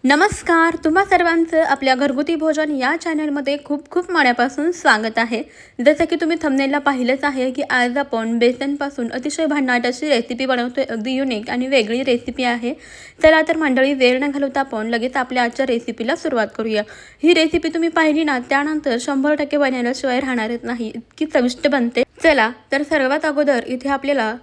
नमस्कार, तुम्हा सर्वांचं आपल्या घरगुती भोजन या चॅनलमध्ये खूप खूप मनापासून स्वागत आहे. जसं की तुम्ही थंबनेलला पाहिलंच आहे की आज आपण बेसनपासून अतिशय भन्नाट अशी रेसिपी बनवतोय. अगदी युनिक आणि वेगळी रेसिपी आहे. चला तर मंडळी, वेळ न घालवता आपण लगेच आपल्या आजच्या रेसिपीला सुरुवात करूया. ही रेसिपी तुम्ही पाहिली ना, त्यानंतर 100% बनवल्याशिवाय राहणारच नाही, इतकी चविष्ट बनते. चला तर सर्वात अगोदर इथे आपल्याला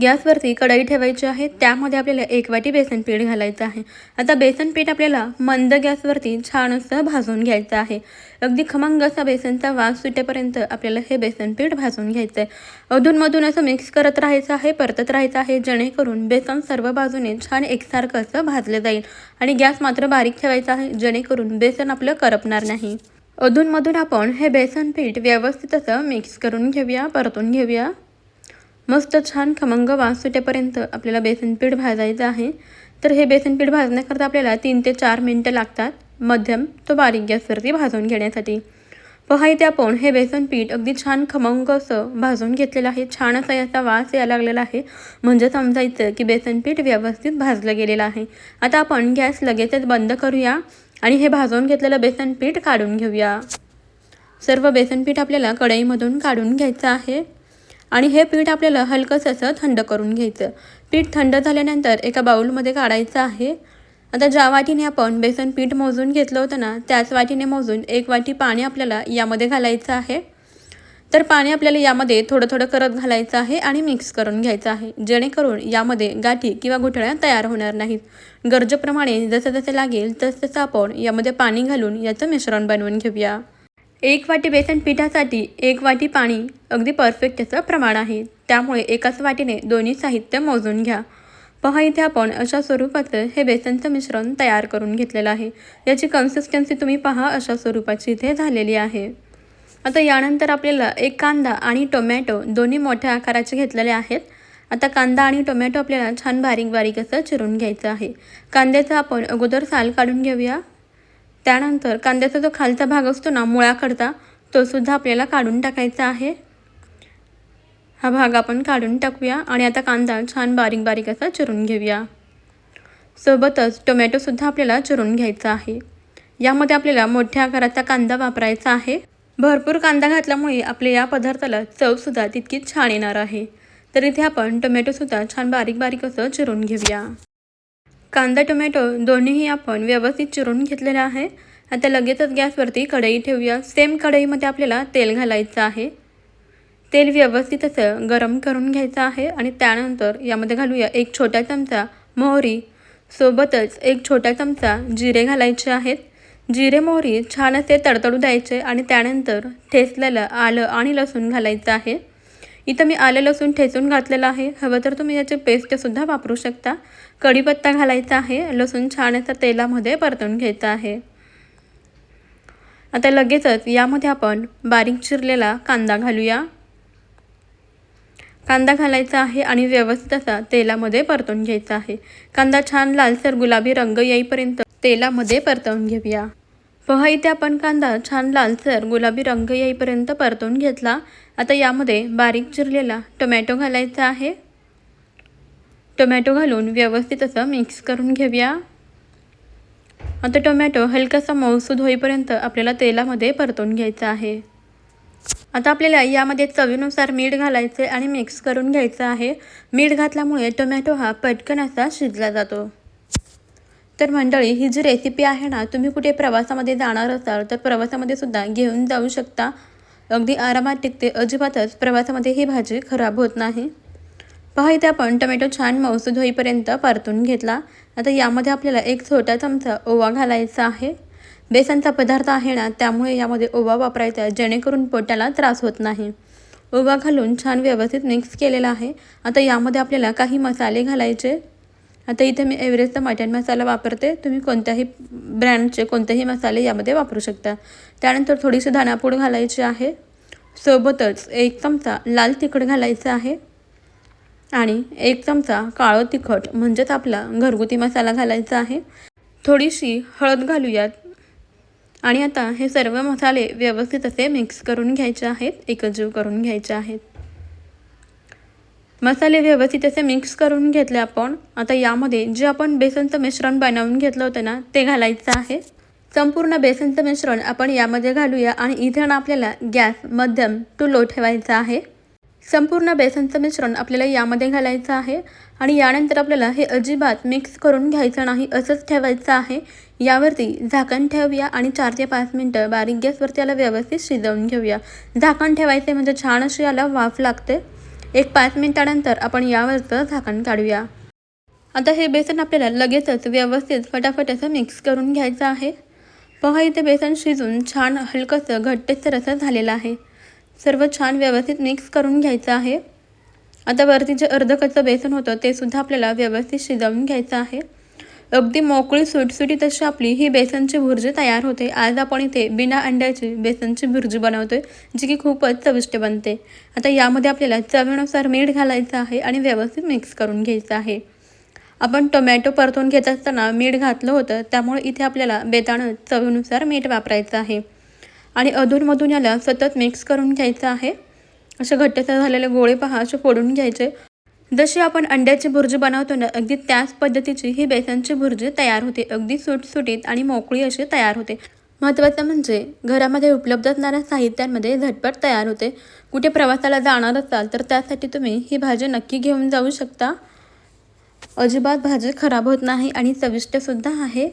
गॅसवरती कढई ठेवायची आहे. त्यामध्ये आपल्याला 1 वाटी बेसन पीठ घालायचं आहे. आता बेसन पीठ आपल्याला मंद गॅसवरती छान असं भाजून घ्यायचं आहे. अगदी खमंग असा बेसनचा वास सुटेपर्यंत आपल्याला हे बेसन पीठ भाजून घ्यायचं आहे. अधूनमधून असं मिक्स करत राहायचं आहे, परतत राहायचं आहे, जेणेकरून बेसन सर्व बाजूने छान एकसारखं असं भाजलं जाईल. आणि गॅस मात्र बारीक ठेवायचा आहे, जेणेकरून बेसन आपलं करपणार नाही. अधूनमधून आपण हे बेसन पीठ व्यवस्थित असं मिक्स करून घेऊया, परतून घेऊया. मस्त छान खमंग वास सुटेपर्यंत आपल्याला बेसन पीठ भाजायचं आहे. तर हे बेसन पीठ भाजण्याकरता आपल्याला 3 ते 4 मिनटं लागतात, मध्यम तो बारीक गॅसवरती भाजून घेण्यासाठी. पहा इथे आपण हे बेसन पीठ अगदी छान खमंग असं भाजून घेतलेलं आहे. छान असा याचा वास यायला लागलेला आहे, म्हणजे समजायचं की बेसन पीठ व्यवस्थित भाजलं गेलेलं आहे. आता आपण गॅस लगेचच बंद करूया आणि हे भाजून घेतलेलं बेसन पीठ काढून घेऊया. सर्व बेसन पीठ आपल्याला कढईमधून काढून घ्यायचं आहे आणि हे पीठ आपल्याला हलकंसं असं थंड करून घ्यायचं. पीठ थंड झाल्यानंतर एका बाउलमध्ये काढायचं आहे. आता ज्या वाटीने आपण बेसन पीठ मोजून घेतलं होतं ना, त्याच वाटीने मोजून 1 वाटी पाणी आपल्याला यामध्ये घालायचं आहे. तर पाणी आपल्याला यामध्ये थोडं थोडं करत घालायचं आहे आणि मिक्स करून घ्यायचं आहे, जेणेकरून यामध्ये गाठी किंवा गुठळ्या तयार होणार नाहीत. गरजेप्रमाणे जसं जसं लागेल तसं आपण यामध्ये पाणी घालून याचं मिश्रण बनवून घेऊया. 1 वाटी बेसन पिठासाठी 1 वाटी पाणी अगदी परफेक्ट असं प्रमाण आहे. त्यामुळे एकाच वाटीने दोन्ही साहित्य मोजून घ्या. पहा इथे आपण अशा स्वरूपाचं हे बेसनचं मिश्रण तयार करून घेतलेलं आहे. याची कन्सिस्टन्सी तुम्ही पहा, अशा स्वरूपाची इथे झालेली आहे. आता यानंतर आपल्याला 1 कांदा आणि टोमॅटो दोन्ही मोठ्या आकाराचे घेतलेले आहेत. आता कांदा आणि टोमॅटो आपल्याला छान बारीक बारीक असं चिरून घ्यायचं आहे. कांद्याचा आपण अगोदर साल काढून घेऊया. त्यानंतर कांद्याचा जो खालचा भाग असतो ना, मुळाकडचा, तो सुद्धा आपल्याला काढून टाकायचा आहे. हा भाग आपण काढून टाकूया आणि आता कांदा छान बारीक बारीक असा चिरून घेऊया. सोबतच टोमॅटोसुद्धा आपल्याला चिरून घ्यायचा आहे. यामध्ये आपल्याला मोठ्या आकाराचा कांदा वापरायचा आहे. भरपूर कांदा घातल्यामुळे आपल्या या पदार्थाला चवसुद्धा तितकीच छान येणार आहे. तर इथे आपण टोमॅटोसुद्धा छान बारीक बारीक असं चिरून घेऊया. कांदा टोमॅटो दोन्हीही आपण व्यवस्थित चिरून घेतलेला आहे. आता लगेचच गॅसवरती कढई ठेवूया. सेम कढईमध्ये आपल्याला तेल घालायचं आहे. तेल व्यवस्थित असं गरम करून घ्यायचं आहे आणि त्यानंतर यामध्ये घालूया 1 छोटा चमचा मोहरी, सोबतच 1 छोटा चमचा जिरे घालायचे आहेत. जिरे मोहरी छान असे तडतडू द्यायचे आणि त्यानंतर ठेचलेलं आलं आणि लसूण घालायचं आहे. इथं मी आलं लसूण ठेचून घातलेलं आहे. हवं तर तुम्ही याची पेस्टसुद्धा वापरू शकता. कढीपत्ता घालायचा आहे. लसूण छान असा तेलामध्ये परतून घ्यायचा आहे. आता लगेचच यामध्ये आपण बारीक चिरलेला कांदा घालूया. कांदा घालायचा आहे आणि व्यवस्थित असा तेलामध्ये परतून घ्यायचा आहे. कांदा छान लालसर गुलाबी रंग येईपर्यंत तेलामध्ये परतवून घेऊया. पहा इथे आपण कांदा छान लालसर गुलाबी रंग येईपर्यंत परतून घेतला. आता यामध्ये बारीक चिरलेला टोमॅटो घालायचा आहे. टोमॅटो घालून व्यवस्थित असं मिक्स करून घेऊया. आता टोमॅटो हलकासा मऊसूद होईपर्यंत आपल्याला तेलामध्ये परतून घ्यायचा आहे. आता आपल्याला यामध्ये चवीनुसार मीठ घालायचे आणि मिक्स करून घ्यायचं आहे. मीठ घातल्यामुळे टोमॅटो हा पटकन असा शिजला जातो. तर मंडळी, ही जी रेसिपी आहे ना, तुम्ही कुठे प्रवासामध्ये जाणार असाल तर प्रवासामध्ये सुद्धा घेऊन जाऊ शकता. अगदी आरामात टिकते, अजिबातच प्रवासामध्ये ही भाजी खराब होत नाही. पहा इथे आपण टोमॅटो छान मऊसूद होईपर्यंत परतून घेतला. आता यामध्ये आपल्याला 1 छोटा चमचा ओवा घालायचा आहे. बेसनचा पदार्थ आहे ना, त्यामुळे यामध्ये ओवा वापरायचा, जेणेकरून पोटाला त्रास होत नाही. ओवा घालून छान व्यवस्थित मिक्स केलेला आहे. आता यामध्ये आपल्याला काही मसाले घालायचे. आता इथे मी एव्हरेस्टचा मटण मसाला वापरते. तुम्ही कोणत्याही ब्रँडचे कोणतेही मसाले यामध्ये वापरू शकता. त्यानंतर थोडीशी धणापूड घालायची आहे. सोबतच 1 चमचा लाल तिखट घालायचं आहे आणि 1 चमचा काळं तिखट म्हणजेच आपला घरगुती मसाला घालायचा आहे. थोडीशी हळद घालूयात आणि आता हे सर्व मसाले व्यवस्थित असे मिक्स करून घ्यायचे आहेत, एकजीव करून घ्यायचे आहेत. मसाले व्यवस्थित असे मिक्स करून घेतले आपण. आता यामध्ये जे आपण बेसनचं मिश्रण बनवून घेतलं होतं ना ते घालायचं आहे. संपूर्ण बेसनचं मिश्रण आपण यामध्ये घालूया आणि इथे ना आपल्याला गॅस मध्यम टू लो ठेवायचा आहे. संपूर्ण बेसनचं मिश्रण आपल्याला यामध्ये घालायचं आहे आणि यानंतर आपल्याला हे अजिबात मिक्स करून घ्यायचं नाही, असंच ठेवायचं आहे. यावरती झाकण ठेवूया आणि 4 ते 5 मिनटं बारीक गॅसवरती याला व्यवस्थित शिजवून घेऊया. झाकण ठेवायचे म्हणजे छान अशी याला वाफ लागते. 1-5 मिनिटानंतर आपण यावरचं झाकण काढूया. आता हे बेसन आपल्याला लगेचच व्यवस्थित फटाफट असं मिक्स करून घ्यायचं आहे. पहा इथे बेसन शिजून छान हलकंसं घट्टसर असं झालेलं आहे. सर्व छान व्यवस्थित मिक्स करून घ्यायचं आहे. आता वरती जे अर्ध कच्चं बेसन होतं ते सुद्धा आपल्याला व्यवस्थित शिजवून घ्यायचं आहे. अगदी मोकळी सुटसुटीत अशी आपली ही बेसनची भुर्जी तयार होते. आज आपण इथे बिना अंड्याची बेसनची भुर्जी बनवतोय, जी की खूपच चविष्ट बनते. आता यामध्ये आपल्याला चवीनुसार मीठ घालायचं आहे आणि व्यवस्थित मिक्स करून घ्यायचं आहे. आपण टोमॅटो परतून घेत असताना मीठ घातलं होतं, त्यामुळे इथे आपल्याला बेतानं चवीनुसार मीठ वापरायचं आहे आणि अधूनमधून याला सतत मिक्स करून घ्यायचं आहे. असे घट्टसर झालेले गोळे पहा असे फोडून घ्यायचे. जशी आपण अंड्याची भुर्जी बनवतो ना अगदी त्याच पद्धतीची ही बेसनची भुर्जी तयार होते. अगदी सुटसुटीत आणि मोकळी अशी तयार होते. महत्त्वाचं म्हणजे घरामध्ये उपलब्ध असणाऱ्या साहित्यांमध्ये झटपट तयार होते. कुठे प्रवासाला जाणार असाल तर त्यासाठी तुम्ही ही भाजी नक्की घेऊन जाऊ शकता. अजिबात भाजी खराब होत नाही आणि चविष्टसुद्धा आहे.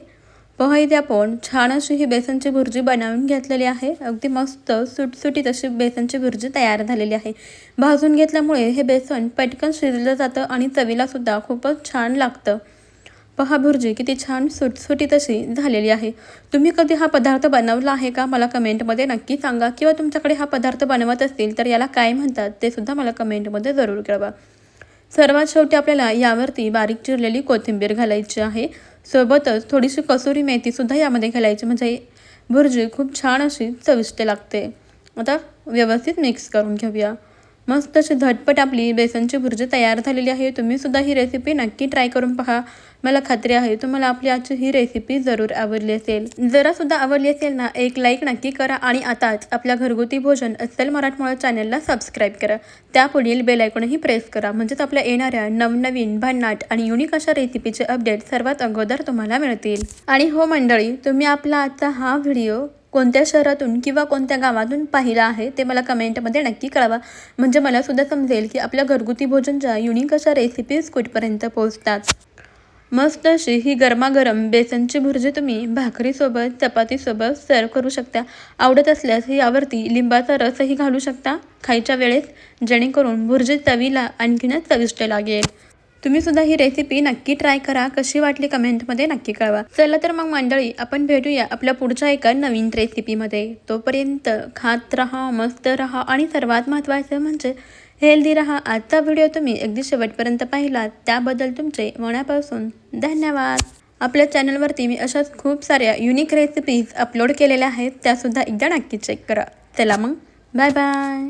पहा इथे आपण छान अशी ही बेसनची भुर्जी बनवून घेतलेली आहे. अगदी मस्त सुटसुटीत अशी बेसनची भुर्जी तयार झालेली आहे. भाजून घेतल्यामुळे हे बेसन पटकन शिजलं जातं आणि चवीलासुद्धा खूपच छान लागतं. पहा भुर्जी किती छान सुटसुटीत अशी झालेली आहे. तुम्ही कधी हा पदार्थ बनवला आहे का? मला कमेंटमध्ये नक्की सांगा. किंवा तुमच्याकडे हा पदार्थ बनवत असतील तर याला काय म्हणतात ते सुद्धा मला कमेंटमध्ये जरूर कळवा. सर्वात शेवटी आपल्याला यावरती बारीक चिरलेली कोथिंबीर घालायची आहे. सोबतच थोडीशी कसुरी मेथीसुद्धा यामध्ये घालायची, म्हणजे भुर्जी खूप छान अशी चविष्ट लागते. आता व्यवस्थित मिक्स करून घेऊया. मस्त अशी झटपट आपली बेसनची भुर्जी तयार झालेली आहे. तुम्हीसुद्धा ही रेसिपी नक्की ट्राय करून पहा. मला खात्री आहे तुम्हाला आपली आजची ही रेसिपी जरूर आवडली असेल. जरासुद्धा आवडली असेल ना एक लाईक नक्की करा आणि आताच आपल्या घरगुती भोजन अस्सल मराठमोळा चॅनलला सबस्क्राईब करा. त्यापुढील बेल आयकॉनही प्रेस करा, म्हणजेच आपल्या येणाऱ्या नवनवीन भन्नाट आणि युनिक अशा रेसिपीचे अपडेट सर्वात अगोदर तुम्हाला मिळतील. आणि हो मंडळी, तुम्ही आपला आजचा हा व्हिडिओ कोणत्या शहरातून किंवा कोणत्या गावातून पाहिला आहे ते मला कमेंटमध्ये नक्की कळवा, म्हणजे मला सुद्धा समजेल की आपल्या घरगुती भोजनच्या युनिक अशा रेसिपीज कुठपर्यंत पोहोचतात. मस्त अशी ही गरमागरम बेसनची भुर्जी तुम्ही भाकरीसोबत चपातीसोबत सर्व करू शकता. आवडत असल्यास यावरती लिंबाचा रसही घालू शकता खायच्या वेळेस, जेणेकरून भुर्जी चवीला आणखीनच चविष्ट लागेल. तुम्ही सुद्धा ही रेसिपी नक्की ट्राय करा. कशी वाटली कमेंटमध्ये नक्की कळवा. चला तर मग मंडळी, आपण भेटूया आपल्या पुढच्या एका नवीन रेसिपीमध्ये. तोपर्यंत खात राहा, मस्त राहा आणि सर्वात महत्त्वाचं म्हणजे हेल्दी राहा. आजचा व्हिडिओ तुम्ही अगदी शेवटपर्यंत पाहिलात त्याबद्दल तुमचे मनापासून धन्यवाद. आपल्या चॅनलवरती मी अशाच खूप साऱ्या युनिक रेसिपीज अपलोड केलेल्या आहेत, त्यासुद्धा एकदा नक्की चेक करा. चला मग, बाय बाय.